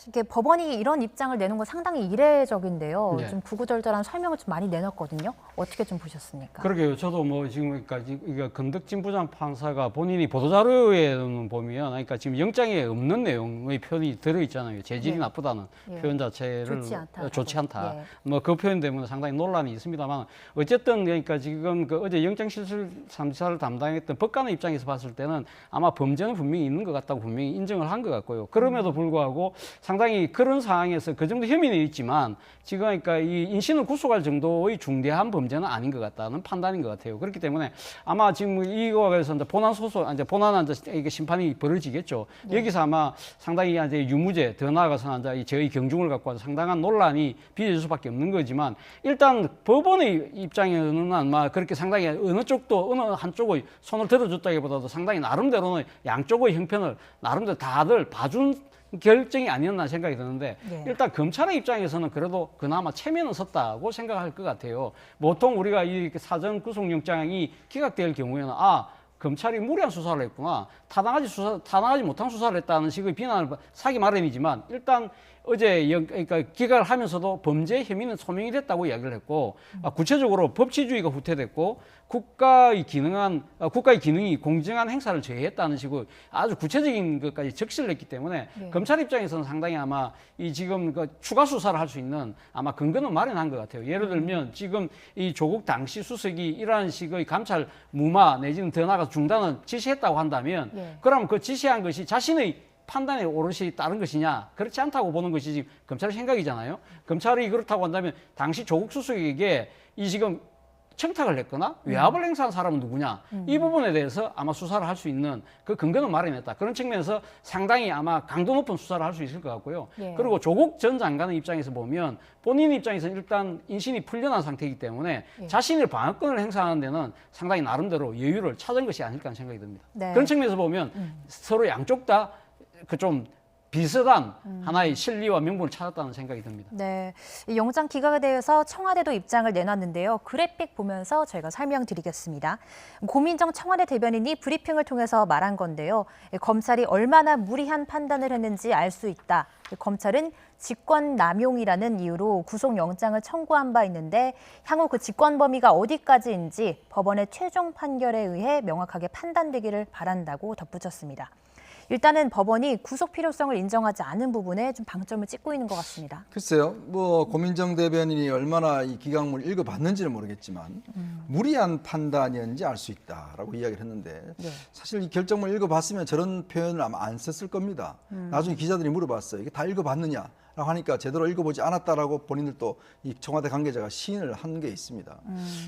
이게 법원이 이런 입장을 내는 건 상당히 이례적인데요. 네. 좀 구구절절한 설명을 좀 많이 내놨거든요. 어떻게 좀 보셨습니까? 그러게요. 저도 뭐 지금까지 이거 건덕진 부장 판사가 본인이 보도자료에는 보면, 그러니까 지금 영장에 없는 내용의 표현이 들어 있잖아요. 재질이 예. 나쁘다는 예. 표현 자체를 좋지 않다. 예. 뭐 그 표현 때문에 상당히 논란이 있습니다만 어쨌든 그러니까 지금 그 어제 영장실질 3사를 담당했던 법관의 입장에서 봤을 때는 아마 범죄는 분명히 있는 것 같다고 분명히 인정을 한 것 같고요. 그럼에도 불구하고 상당히 그런 상황에서 그 정도 혐의는 있지만 지금 그러니까 이 인신을 구속할 정도의 중대한 범죄는 아닌 것 같다는 판단인 것 같아요. 그렇기 때문에 아마 지금 이거에 대해서 이제 본안 소송, 이제 본안은 이제 이게 심판이 벌어지겠죠. 여기서 아마 상당히 이제 유무죄 더 나아가서 이제 저희 경중을 갖고 와서 상당한 논란이 빚어질 수밖에 없는 거지만 일단 법원의 입장에는 아마 그렇게 상당히 어느 쪽도 어느 한쪽의 손을 들어줬다기보다도 상당히 나름대로는 양쪽의 형편을 나름대로 다들 봐준 결정이 아니었나 생각이 드는데 일단 검찰의 입장에서는 그래도 그나마 체면은 섰다고 생각할 것 같아요. 보통 우리가 이 사전 구속영장이 기각될 경우에는 검찰이 무리한 수사를 했구나, 타당하지 못한 수사를 했다는 식의 비난을 사기 마련이지만 일단 어제 그러니까 기각을 하면서도 범죄 혐의는 소명이 됐다고 이야기를 했고 구체적으로 법치주의가 후퇴됐고 국가의 기능이 공정한 행사를 제외했다는 식으로 아주 구체적인 것까지 적시를 했기 때문에 검찰 입장에서는 상당히 아마 이 지금 그 추가 수사를 할 수 있는 아마 근거는 마련한 것 같아요. 예를 들면 지금 이 조국 당시 수석이 이러한 식의 감찰 무마 내지는 더 나아가 중단을 지시했다고 한다면 그럼 그 지시한 것이 자신의 판단에 오롯이 따른 것이냐, 그렇지 않다고 보는 것이 지금 검찰의 생각이잖아요. 검찰이 그렇다고 한다면 당시 조국 수석에게 이 지금 청탁을 했거나 외압을 행사한 사람은 누구냐, 이 부분에 대해서 아마 수사를 할 수 있는 그 근거는 마련했다. 그런 측면에서 상당히 아마 강도 높은 수사를 할 수 있을 것 같고요. 그리고 조국 전 장관의 입장에서 보면 본인 입장에서는 일단 인신이 풀려난 상태이기 때문에 자신의 방어권을 행사하는 데는 상당히 나름대로 여유를 찾은 것이 아닐까 하는 생각이 듭니다. 그런 측면에서 보면 서로 양쪽 다 그 좀 비슷한 하나의 실리와 명분을 찾았다는 생각이 듭니다. 네, 이 영장 기각에 대해서 청와대도 입장을 내놨는데요. 그래픽 보면서 저희가 설명드리겠습니다. 고민정 청와대 대변인이 브리핑을 통해서 말한 건데요. 검찰이 얼마나 무리한 판단을 했는지 알 수 있다. 검찰은 직권남용이라는 이유로 구속영장을 청구한 바 있는데 향후 그 직권 범위가 어디까지인지 법원의 최종 판결에 의해 명확하게 판단되기를 바란다고 덧붙였습니다. 일단은 법원이 구속 필요성을 인정하지 않은 부분에 좀 방점을 찍고 있는 것 같습니다. 글쎄요, 뭐 고민정 대변인이 얼마나 이 기각문을 읽어봤는지는 모르겠지만 무리한 판단이었는지 알 수 있다라고 이야기를 했는데 사실 이 결정문을 읽어봤으면 저런 표현을 아마 안 썼을 겁니다. 나중에 기자들이 물어봤어요. 이게 다 읽어봤느냐? 라고 하니까 제대로 읽어보지 않았다라고 본인들도 이 청와대 관계자가 시인을 한 게 있습니다.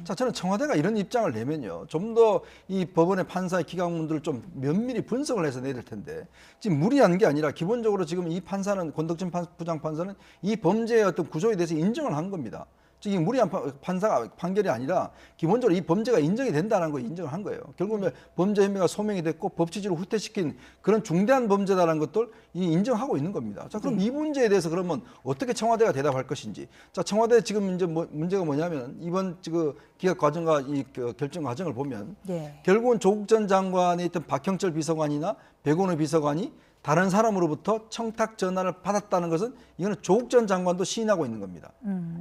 자, 저는 청와대가 이런 입장을 내면요, 좀 더 이 법원의 판사의 기각문들을 좀 면밀히 분석을 해서 내야 될 텐데 지금 무리한 게 아니라 기본적으로 지금 이 판사는 권덕진 부장판사는 이 범죄의 어떤 구조에 대해서 인정을 한 겁니다. 즉, 이 무리한 판결이 아니라 기본적으로 이 범죄가 인정이 된다는 걸 인정을 한 거예요. 결국은 범죄 혐의가 소명이 됐고 법치주의를 후퇴시킨 그런 중대한 범죄다라는 것들 인정하고 있는 겁니다. 자, 그럼 이 문제에 대해서 그러면 어떻게 청와대가 대답할 것인지. 자, 청와대 지금 이제 문제가 뭐냐면 이번 그 기각 과정과 이 결정 과정을 보면 결국은 조국 전 장관에 있던 박형철 비서관이나 백원의 비서관이 다른 사람으로부터 청탁 전화를 받았다는 것은 이거는 조국 전 장관도 시인하고 있는 겁니다.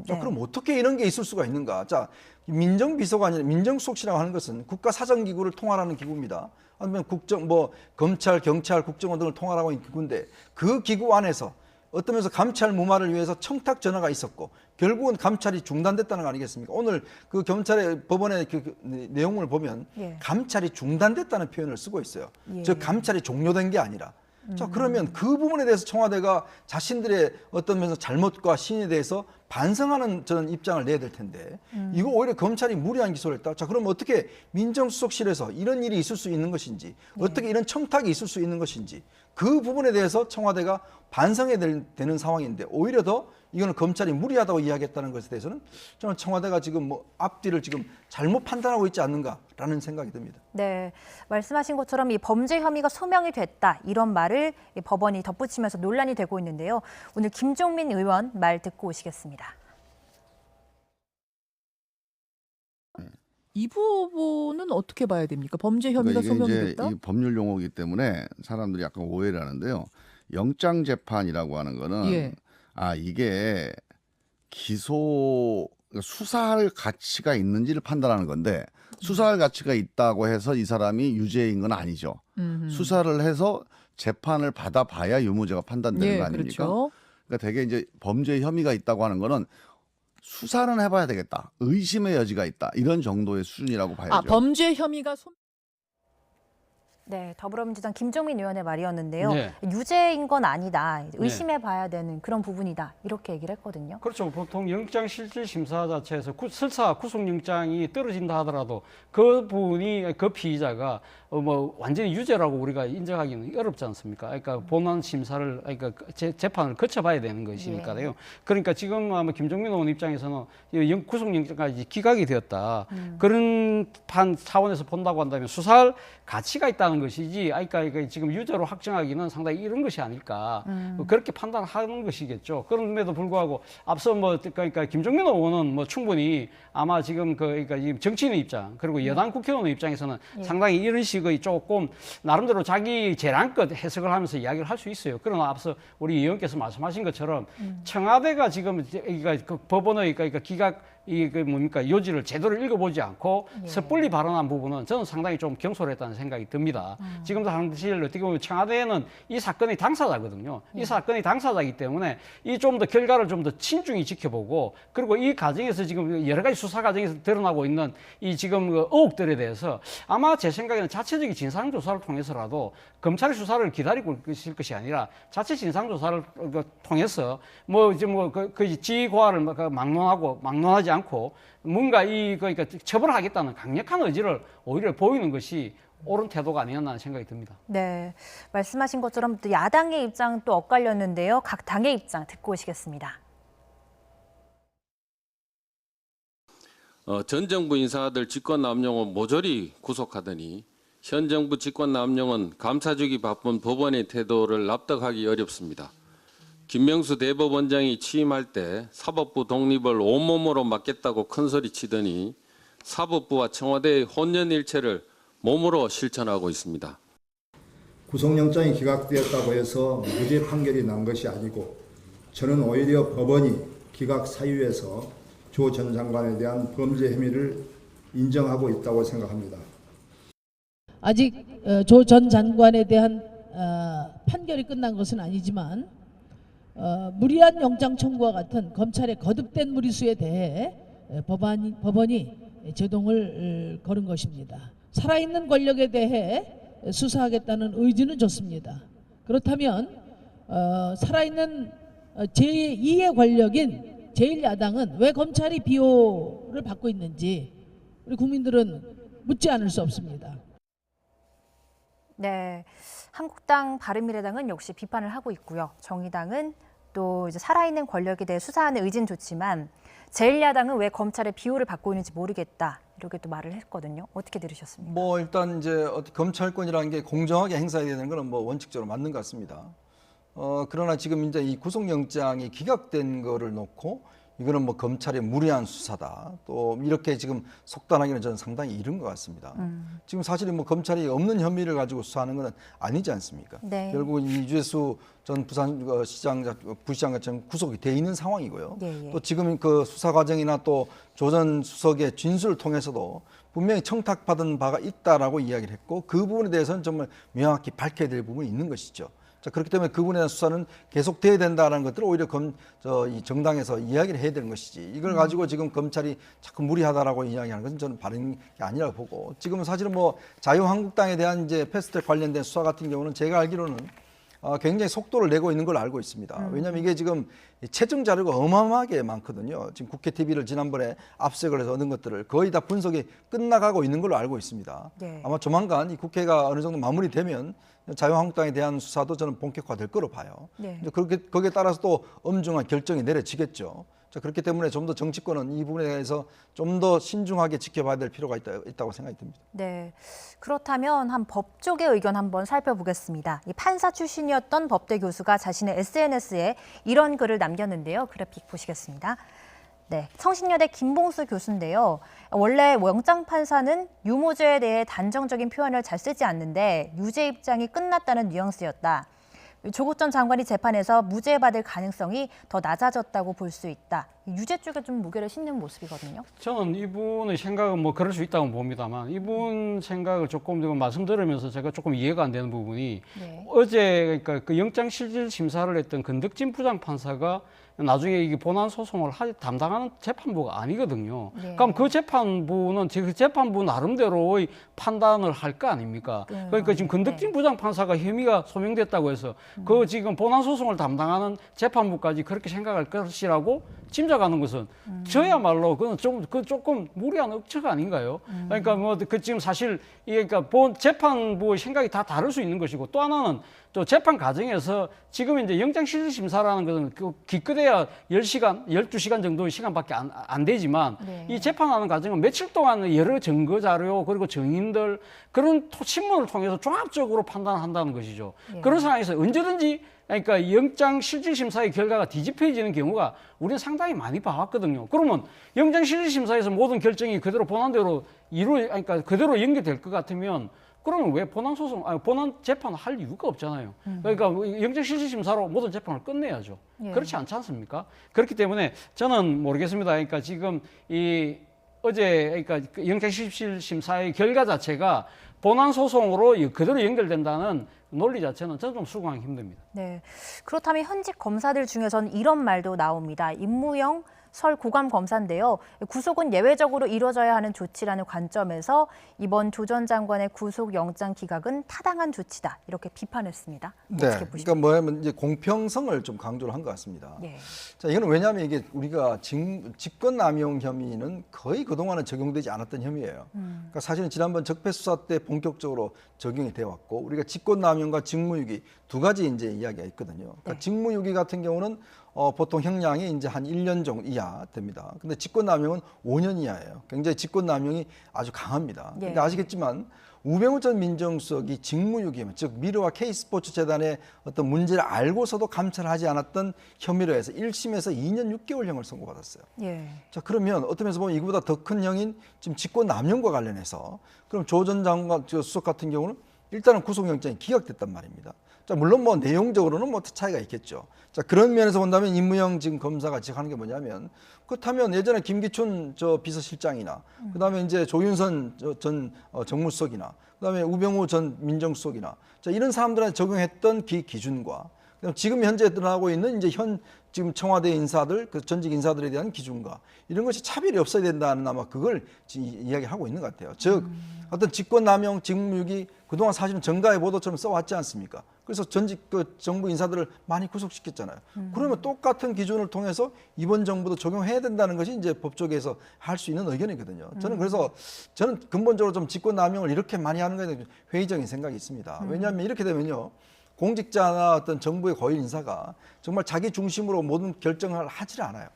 자, 네. 그럼 어떻게 이런 게 있을 수가 있는가? 자, 민정비서관이 민정수석실이라고 하는 것은 국가사정기구를 통할하는 기구입니다. 아니면 검찰, 경찰, 국정원 등을 통할하고 있는 기구인데 그 기구 안에서 어떤 면에서 감찰 무마를 위해서 청탁 전화가 있었고 결국은 감찰이 중단됐다는 거 아니겠습니까? 오늘 그 검찰의 법원의 그 내용을 보면 예. 감찰이 중단됐다는 표현을 쓰고 있어요. 예. 즉 감찰이 종료된 게 아니라. 자, 그러면 그 부분에 대해서 청와대가 자신들의 어떤 면에서 잘못과 신에 대해서 반성하는 저는 입장을 내야 될 텐데 이거 오히려 검찰이 무리한 기소를 했다. 자, 그럼 어떻게 민정수석실에서 이런 일이 있을 수 있는 것인지 어떻게 이런 청탁이 있을 수 있는 것인지 그 부분에 대해서 청와대가 반성해야 되는 상황인데 오히려 더 이거는 검찰이 무리하다고 이야기했다는 것에 대해서는 저는 청와대가 지금 뭐 앞뒤를 지금 잘못 판단하고 있지 않는가라는 생각이 듭니다. 네, 말씀하신 것처럼 이 범죄 혐의가 소명이 됐다 이런 말을 이 법원이 덧붙이면서 논란이 되고 있는데요. 오늘 김종민 의원 말 듣고 오시겠습니다. 이 부분은 어떻게 봐야 됩니까? 범죄 혐의가 그러니까 소명이 이게 됐다? 이제 이 법률 용어이기 때문에 사람들이 약간 오해를 하는데요. 영장 재판이라고 하는 거는 예. 이게 수사할 가치가 있는지를 판단하는 건데 수사할 가치가 있다고 해서 이 사람이 유죄인 건 아니죠. 수사를 해서 재판을 받아봐야 유무죄가 판단되는 예, 거 아닙니까? 그렇죠. 그러니까 되게 이제 범죄 혐의가 있다고 하는 거는 수사는 해봐야 되겠다. 의심의 여지가 있다. 이런 정도의 수준이라고 봐야죠. 범죄 혐의가 네, 더불어민주당 김종민 의원의 말이었는데요. 네. 유죄인 건 아니다. 의심해봐야 되는 그런 부분이다. 이렇게 얘기를 했거든요. 그렇죠. 보통 영장실질심사 자체에서 설사 구속영장이 떨어진다 하더라도 그 피의자가 뭐 완전히 유죄라고 우리가 인정하기는 어렵지 않습니까? 그러니까 본안 심사를 그러니까 재판을 거쳐봐야 되는 것이니까요. 그러니까 지금 아마 김종민 의원 입장에서는 구속영장까지 기각이 되었다. 그런 차원에서 본다고 한다면 수사할 가치가 있다는 것이지, 그러니까 지금 유죄로 확정하기는 상당히 이런 것이 아닐까 그렇게 판단하는 것이겠죠. 그럼에도 불구하고 앞서 그러니까 김종민 의원은 뭐 충분히 아마 지금 그러니까 정치인의 입장 그리고 여당 국회의원의 입장에서는 상당히 이런 식의 조금 나름대로 자기 재량껏 해석을 하면서 이야기를 할 수 있어요. 그러나 앞서 우리 의원께서 말씀하신 것처럼 청와대가 지금 그러니까 그 법원의 그러니까 기각 요지를 제대로 읽어보지 않고 섣불리 발언한 부분은 저는 상당히 좀 경솔했다는 생각이 듭니다. 지금도 사실 어떻게 보면 청와대는 이 사건의 당사자거든요. 이 사건의 당사자이기 때문에 이 좀 더 결과를 좀 더 신중히 지켜보고 그리고 이 과정에서 지금 여러 가지 수사 과정에서 드러나고 있는 이 지금 그 의혹들에 대해서 아마 제 생각에는 자체적인 진상조사를 통해서라도 검찰의 수사를 기다리고 있을 것이 아니라 자체 진상조사를 통해서 그 지휘고하를 막론하지 않고 뭔가 그러니까 처벌하겠다는 강력한 의지를 오히려 보이는 것이 옳은 태도가 아니었나 하는 생각이 듭니다. 네, 말씀하신 것처럼 또 야당의 입장 또 엇갈렸는데요. 각 당의 입장 듣고 오시겠습니다. 전 정부 인사들 직권남용은 모조리 구속하더니 현 정부 직권남용은 감사주기 바쁜 법원의 태도를 납득하기 어렵습니다. 김명수 대법원장이 취임할 때 사법부 독립을 온몸으로 맡겠다고 큰소리 치더니 사법부와 청와대의 혼연일체를 몸으로 실천하고 있습니다. 구속영장이 기각되었다고 해서 무죄 판결이 난 것이 아니고 저는 오히려 법원이 기각 사유에서 조 전 장관에 대한 범죄 혐의를 인정하고 있다고 생각합니다. 아직 조 전 장관에 대한 판결이 끝난 것은 아니지만 무리한 영장 청구와 같은 검찰의 거듭된 무리수에 대해 법원이 제동을 걸은 것입니다. 살아있는 권력에 대해 수사하겠다는 의지는 좋습니다. 그렇다면 살아있는 제2의 권력인 제1야당은 왜 검찰이 비호를 받고 있는지 우리 국민들은 묻지 않을 수 없습니다. 네, 한국당, 바른미래당은 역시 비판을 하고 있고요. 정의당은 또 이제 살아있는 권력에 대해 수사하는 의지는 좋지만 제1야당은 왜 검찰의 비호를 받고 있는지 모르겠다. 이렇게 또 말을 했거든요. 어떻게 들으셨습니까? 뭐 일단 이제 검찰권이라는 게 공정하게 행사해야 되는 것은 뭐 원칙적으로 맞는 것 같습니다. 그러나 지금 이제 이 구속영장이 기각된 거를 놓고 이거는 뭐 검찰의 무리한 수사다. 또 이렇게 지금 속단하기는 저는 상당히 이른 것 같습니다. 지금 사실은 뭐 검찰이 없는 혐의를 가지고 수사하는 것은 아니지 않습니까? 네. 결국 유재수 전 부시장처럼 구속이 돼 있는 상황이고요. 예, 예. 또 지금 그 수사 과정이나 또 조 전 수석의 진술을 통해서도 분명히 청탁받은 바가 있다라고 이야기를 했고 그 부분에 대해서는 정말 명확히 밝혀야 될 부분이 있는 것이죠. 자, 그렇기 때문에 그 부분에 대한 수사는 계속돼야 된다는 것들을 오히려 이 정당에서 이야기를 해야 되는 것이지 이걸 가지고 지금 검찰이 자꾸 무리하다라고 이야기하는 것은 저는 바른 게 아니라고 보고 지금은 사실은 뭐 자유한국당에 대한 이제 패스트트랙 관련된 수사 같은 경우는 제가 알기로는 굉장히 속도를 내고 있는 걸로 알고 있습니다. 왜냐하면 이게 지금 채증 자료가 어마어마하게 많거든요. 지금 국회 TV를 지난번에 압수색을 해서 얻은 것들을 거의 다 분석이 끝나가고 있는 걸로 알고 있습니다. 네. 아마 조만간 이 국회가 어느 정도 마무리되면 자유한국당에 대한 수사도 저는 본격화될 거로 봐요. 네. 이제 거기에 따라서 또 엄중한 결정이 내려지겠죠. 자, 그렇기 때문에 좀 더 정치권은 이 부분에 대해서 좀 더 신중하게 지켜봐야 될 필요가 있다고 생각이 듭니다. 네. 그렇다면 한 법조계 의견 한번 살펴보겠습니다. 이 판사 출신이었던 법대 교수가 자신의 SNS에 이런 글을 남겼는데요. 그래픽 보시겠습니다. 네, 성신여대 김봉수 교수인데요. 원래 영장 판사는 유무죄에 대해 단정적인 표현을 잘 쓰지 않는데 유죄 입장이 끝났다는 뉘앙스였다. 조국 전 장관이 재판에서 무죄받을 가능성이 더 낮아졌다고 볼 수 있다. 유죄 쪽에 좀 무게를 싣는 모습이거든요. 저는 이분의 생각은 뭐 그럴 수 있다고 봅니다만 이분 생각을 조금 더 말씀 들으면서 제가 조금 이해가 안 되는 부분이 네. 어제 그러니까 그 영장 실질 심사를 했던 건덕진 부장판사가 나중에 이게 본안 소송을 담당하는 재판부가 아니거든요. 네. 그럼 그 재판부는 그 재판부 나름대로의 판단을 할 거 아닙니까? 그러니까 지금 건덕진 부장판사가 혐의가 소명됐다고 해서 그 지금 본안 소송을 담당하는 재판부까지 그렇게 생각할 것이라고 짐작하는 것은 저야말로 그건 조금 무리한 억측 아닌가요? 그러니까 뭐 그 지금 사실 이게 그러니까 재판부의 생각이 다 다를 수 있는 것이고 또 하나는 또 재판 과정에서 지금 이제 영장 실질 심사라는 것은 그 기껏해야 10시간, 12시간 정도의 시간밖에 안 되지만 네. 이 재판하는 과정은 며칠 동안 여러 증거 자료 그리고 증인들 그런 신문을 통해서 종합적으로 판단한다는 것이죠. 네. 그런 상황에서 언제든지 그러니까 영장 실질 심사의 결과가 뒤집혀지는 경우가 우리는 상당히 많이 봐왔거든요. 그러면 영장 실질 심사에서 모든 결정이 그대로 본안대로 그러니까 그대로 연결될 것 같으면 그러면 왜 본안 재판을 할 이유가 없잖아요. 그러니까 영장 실질 심사로 모든 재판을 끝내야죠. 예. 그렇지 않지 않습니까? 그렇기 때문에 저는 모르겠습니다. 그러니까 지금 어제 그러니까 영장 실질 심사의 결과 자체가 본안 소송으로 그대로 연결된다는 논리 자체는 저는 좀 수긍하기 힘듭니다. 네. 그렇다면 현직 검사들 중에서는 이런 말도 나옵니다. 임무영 설 고감 검사인데요. 구속은 예외적으로 이루어져야 하는 조치라는 관점에서 이번 조 전 장관의 구속 영장 기각은 타당한 조치다. 이렇게 비판했습니다. 네. 어떻게 보십니까? 그러니까 뭐냐면 이제 공평성을 좀 강조를 한 것 같습니다. 네. 자, 이거는 왜냐하면 이게 우리가 직권남용 혐의는 거의 그동안은 적용되지 않았던 혐의예요. 그러니까 사실은 지난번 적폐수사 때 본격적으로 적용이 되어 왔고 우리가 직권남용과 직무유기 두 가지 이제 이야기가 있거든요. 그러니까 네. 직무유기 같은 경우는 보통 형량이 이제 한 1년 정도 이하 됩니다. 근데 직권남용은 5년 이하예요. 굉장히 직권남용이 아주 강합니다. 예. 그러니까 아시겠지만 우병우 전 민정수석이 직무유기 혐의, 즉 미르와 K스포츠 재단의 어떤 문제를 알고서도 감찰을 하지 않았던 혐의로 해서 1심에서 2년 6개월형을 선고받았어요. 예. 자, 그러면 어떤 면에서 보면 이거보다 더 큰 형인 지금 직권남용과 관련해서 그럼 조 전 장관 수석 같은 경우는 일단은 구속영장이 기각됐단 말입니다. 자, 물론 뭐 내용적으로는 뭐 차이가 있겠죠. 자, 그런 면에서 본다면 임무영 지금 검사가 지적하는 게 뭐냐면 그렇다면 예전에 김기춘 비서실장이나 그다음에 이제 조윤선 전 정무수석이나 그다음에 우병우 전 민정수석이나 자, 이런 사람들한테 적용했던 기준과 지금 현재 드러나고 있는 이제 지금 청와대 인사들, 그 전직 인사들에 대한 기준과 이런 것이 차별이 없어야 된다는 아마 그걸 이야기하고 있는 것 같아요. 즉 어떤 직권남용, 직무유기 그동안 사실은 정가의 보도처럼 써왔지 않습니까? 그래서 전직 정부 인사들을 많이 구속시켰잖아요. 그러면 똑같은 기준을 통해서 이번 정부도 적용해야 된다는 것이 이제 법조계에서 할 수 있는 의견이거든요. 저는 근본적으로 좀 직권남용을 이렇게 많이 하는 것에 회의적인 생각이 있습니다. 왜냐하면 이렇게 되면요. 공직자나 어떤 정부의 고위 인사가 정말 자기 중심으로 모든 결정을 하지 않아요.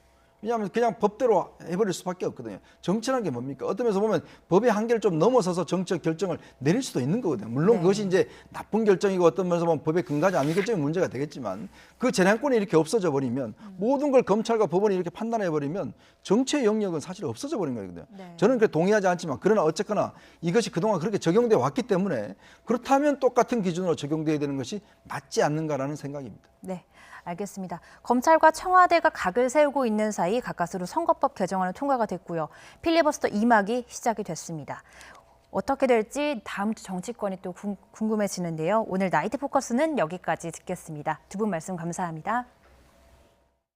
왜냐하면 그냥 법대로 해버릴 수밖에 없거든요. 정치라는 게 뭡니까? 어떤 면에서 보면 법의 한계를 좀 넘어서서 정치적 결정을 내릴 수도 있는 거거든요. 물론 그것이 이제 나쁜 결정이고 어떤 면에서 보면 법에 근거하지 않는 결정이 문제가 되겠지만 그 재량권이 이렇게 없어져 버리면 모든 걸 검찰과 법원이 이렇게 판단해 버리면 정치의 영역은 사실 없어져 버린 거거든요. 저는 그래 동의하지 않지만 그러나 어쨌거나 이것이 그동안 그렇게 적용돼 왔기 때문에 그렇다면 똑같은 기준으로 적용돼야 되는 것이 맞지 않는가라는 생각입니다. 네. 알겠습니다. 검찰과 청와대가 각을 세우고 있는 사이 가까스로 선거법 개정안은 통과가 됐고요. 필리버스터 2막이 시작이 됐습니다. 어떻게 될지 다음 주 정치권이 또 궁금해지는데요. 오늘 나이트 포커스는 여기까지 듣겠습니다. 두 분 말씀 감사합니다.